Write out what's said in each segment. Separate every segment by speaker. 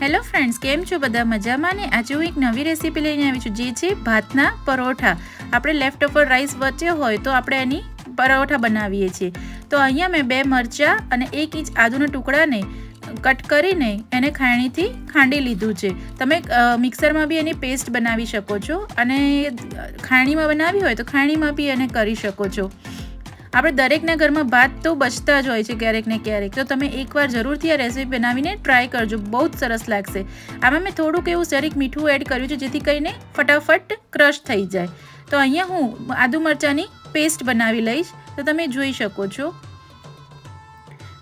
Speaker 1: Hello friends, કેમ છો બધા? મજામાં ને? આજે હું એક નવી રેસીપી લઈને આવી છું, જે છે ભાતના પરોઠા. આપણે લેફ્ટ ઓવર રાઈસ વચ્ચે હોય તો આપણે એની પરોઠા બનાવીએ છીએ. તો અહીંયા મેં 2 મરચાં અને 1 ઇંચ આદુના ટુકડાને કટ કરીને એને ખાણીથી ખાંડી લીધું છે. તમે મિક્સરમાં બી એની પેસ્ટ બનાવી શકો છો અને ખાણીમાં બનાવી હોય તો ખાણીમાં બી એને કરી શકો છો. આપણે દરેકના ઘરમાં ભાત તો બચતા જ હોય છે ક્યારેક ને ક્યારેક, તો તમે એકવાર જરૂરથી આ રેસીપી બનાવીને ટ્રાય કરજો, બહુ જ સરસ લાગશે. આમાં મેં થોડુંક એવું સરીક મીઠું એડ કર્યું છે જેથી કરીને ફટાફટ ક્રશ થઈ જાય. તો અહીંયા હું આદુ મરચાંની પેસ્ટ બનાવી લઈશ, તો તમે જોઈ શકો છો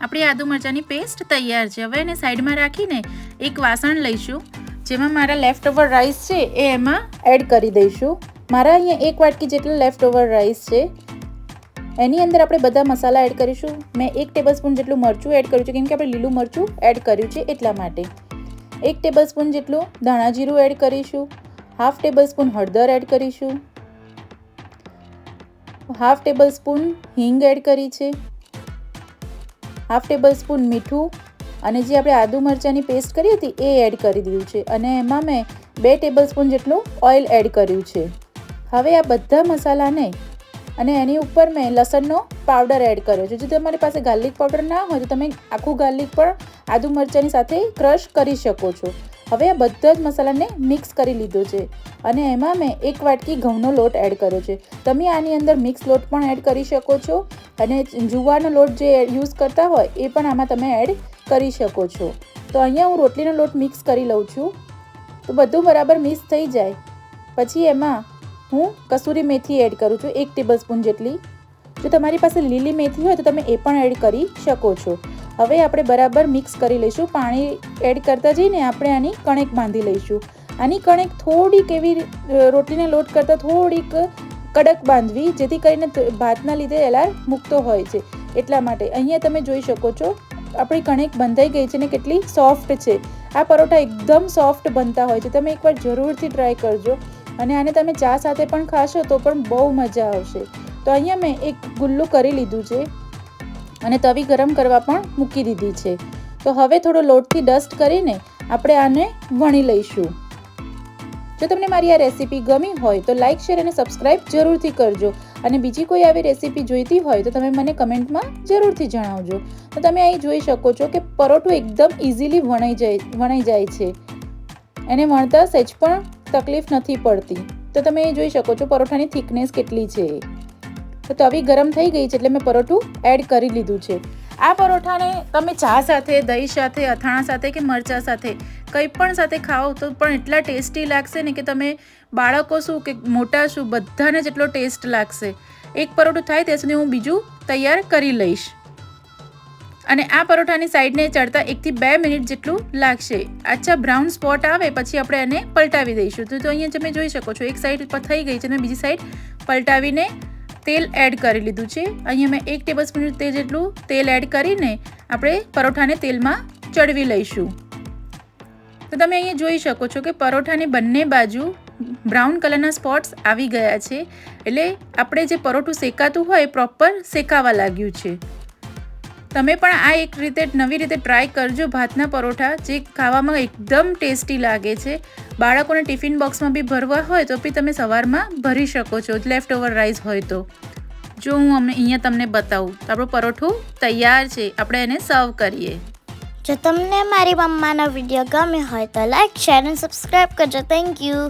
Speaker 1: આપણી આદુ મરચાંની પેસ્ટ તૈયાર છે. હવે એને સાઈડમાં રાખીને એક વાસણ લઈશું, જેમાં મારા લેફ્ટ ઓવર રાઈસ છે એ એમાં એડ કરી દઈશું. મારા અહીંયા 1 વાટકી જેટલો લેફ્ટ ઓવર રાઈસ છે. એની અંદર આપણે બધા મસાલા એડ કરીશું. મેં 1 ટેબલસ્પૂન જેટલું મરચું એડ કર્યું છે, કેમ કે આપણે લીલું મરચું એડ કર્યું છે એટલા માટે. 1 ટેબલસ્પૂન જેટલું ધાણા જીરું એડ કરીશું. 1/2 ટેબલસ્પૂન હળદર એડ કરીશું. 1/2 ટેબલસ્પૂન હિંગ એડ કરી છે. 1/2 ટેબલસ્પૂન મીઠું અને જે આપણે આદુ મરચાંની પેસ્ટ કરી હતી એ એડ કરી દીધું છે. અને એમાં મેં 2 ટેબલસ્પૂન જેટલું ઓઇલ એડ કર્યું છે. હવે આ બધા મસાલાને અને એની ઉપર મેં લસણનો પાવડર એડ કર્યો છે. જો તમારી પાસે ગાર્લિક પાવડર ના હોય તો તમે આખું ગાર્લિક પણ આદુ મરચાંની સાથે ક્રશ કરી શકો છો. હવે આ બધા જ મસાલાને મિક્સ કરી લીધો છે અને એમાં મેં 1 વાટકી ઘઉંનો લોટ એડ કર્યો છે. તમે આની અંદર મિક્સ લોટ પણ એડ કરી શકો છો અને જુવારનો લોટ જે યુઝ કરતા હોય એ પણ આમાં તમે એડ કરી શકો છો. તો અહીંયા હું રોટલીનો લોટ મિક્સ કરી લઉં છું. તો બધું બરાબર મિક્સ થઈ જાય પછી એમાં હું કસૂરી મેથી એડ કરું છું 1 ટેબલસ્પૂન જેટલી. જો તમારી પાસે લીલી મેથી હોય તો તમે એ પણ એડ કરી શકો છો. હવે આપણે બરાબર મિક્સ કરી લઈશું. પાણી એડ કરતા જઈને આપણે આની કણેક બાંધી લઈશું. આની કણેક થોડીક એવી રોટલીના લોટ કરતાં થોડીક કડક બાંધવી, જેથી કરીને ભાતના લીધે એલાર મૂકતો હોય છે એટલા માટે. અહીંયા તમે જોઈ શકો છો આપણી કણેક બંધાઈ ગઈ છે ને કેટલી સોફ્ટ છે. આ પરોઠા એકદમ સોફ્ટ બનતા હોય છે. તમે એકવાર જરૂરથી ટ્રાય કરજો અને આને તમે ચા સાથે પણ ખાશો તો પણ બહુ મજા આવશે. તો અહીંયા મેં એક ગુલ્લું કરી લીધું છે અને તવી ગરમ કરવા પણ મૂકી દીધી છે. તો હવે થોડો લોટથી ડસ્ટ કરીને આપણે આને વણી લઈશું. જો તમને મારી આ રેસીપી ગમી હોય તો લાઇક, શેર અને સબસ્ક્રાઈબ જરૂરથી કરજો. અને બીજી કોઈ આવી રેસીપી જોઈતી હોય તો તમે મને કમેન્ટમાં જરૂરથી જણાવજો. તો તમે અહીં જોઈ શકો છો કે પરોઠું એકદમ ઇઝીલી વણાઈ જાય છે. એને વણતા સહેજ પણ તકલીફ નથી પડતી. તો તમે એ જોઈ શકો છો પરોઠાની થિકનેસ કેટલી છે. તો તવી ગરમ થઈ ગઈ છે એટલે મેં પરોઠું એડ કરી લીધું છે. આ પરોઠાને તમે ચા સાથે, દહીં સાથે, અથાણા સાથે કે મરચાં સાથે કંઈ પણ સાથે ખાઓ તો પણ એટલા ટેસ્ટી લાગશે ને કે તમે બાળકો શું કે મોટા શું બધાને જેટલો ટેસ્ટ લાગશે. એક પરોઠું થાય ત્યાં સુધી હું બીજું તૈયાર કરી લઈશ. અને આ પરોઠાની સાઈડને ચડતા 1 થી 2 મિનિટ જેટલું લાગશે. આછા બ્રાઉન સ્પોટ આવે પછી આપણે એને પલટાવી દઈશું. તો અહીંયા તમે જોઈ શકો છો એક સાઈડ પર થઈ ગઈ છે અને બીજી સાઈડ પલટાવીને તેલ એડ કરી લીધું છે. અહીંયા મેં 1 ટેબલસ્પૂન જેટલું તેલ એડ કરીને આપણે પરોઠાને તેલમાં ચડવી લઈશું. તો તમે અહીંયા જોઈ શકો છો કે પરોઠાની બંને બાજુ બ્રાઉન કલરના સ્પોટ્સ આવી ગયા છે. એટલે આપણે જે પરોઠું શેકાતું હોય એ પ્રોપર શેકાવા લાગ્યું છે. તમે પણ આ એક રીતે નવી રીતે ટ્રાય કરજો ભાતના પરોઠા, જે ખાવામાં એકદમ ટેસ્ટી લાગે છે. બાળકોને ટિફિન બોક્સમાં બી ભરવા હોય તો બી તમે સવારમાં ભરી શકો છો લેફ્ટ ઓવર રાઈસ હોય તો. જો હું અહીંયા તમને બતાવું તો આપણું પરોઠું તૈયાર છે. આપણે એને સર્વ કરીએ.
Speaker 2: જો તમને મારી મમ્માનો વિડીયો ગમ્યો હોય તો લાઈક, શેર અને સબસ્ક્રાઈબ કરજો. Thank you.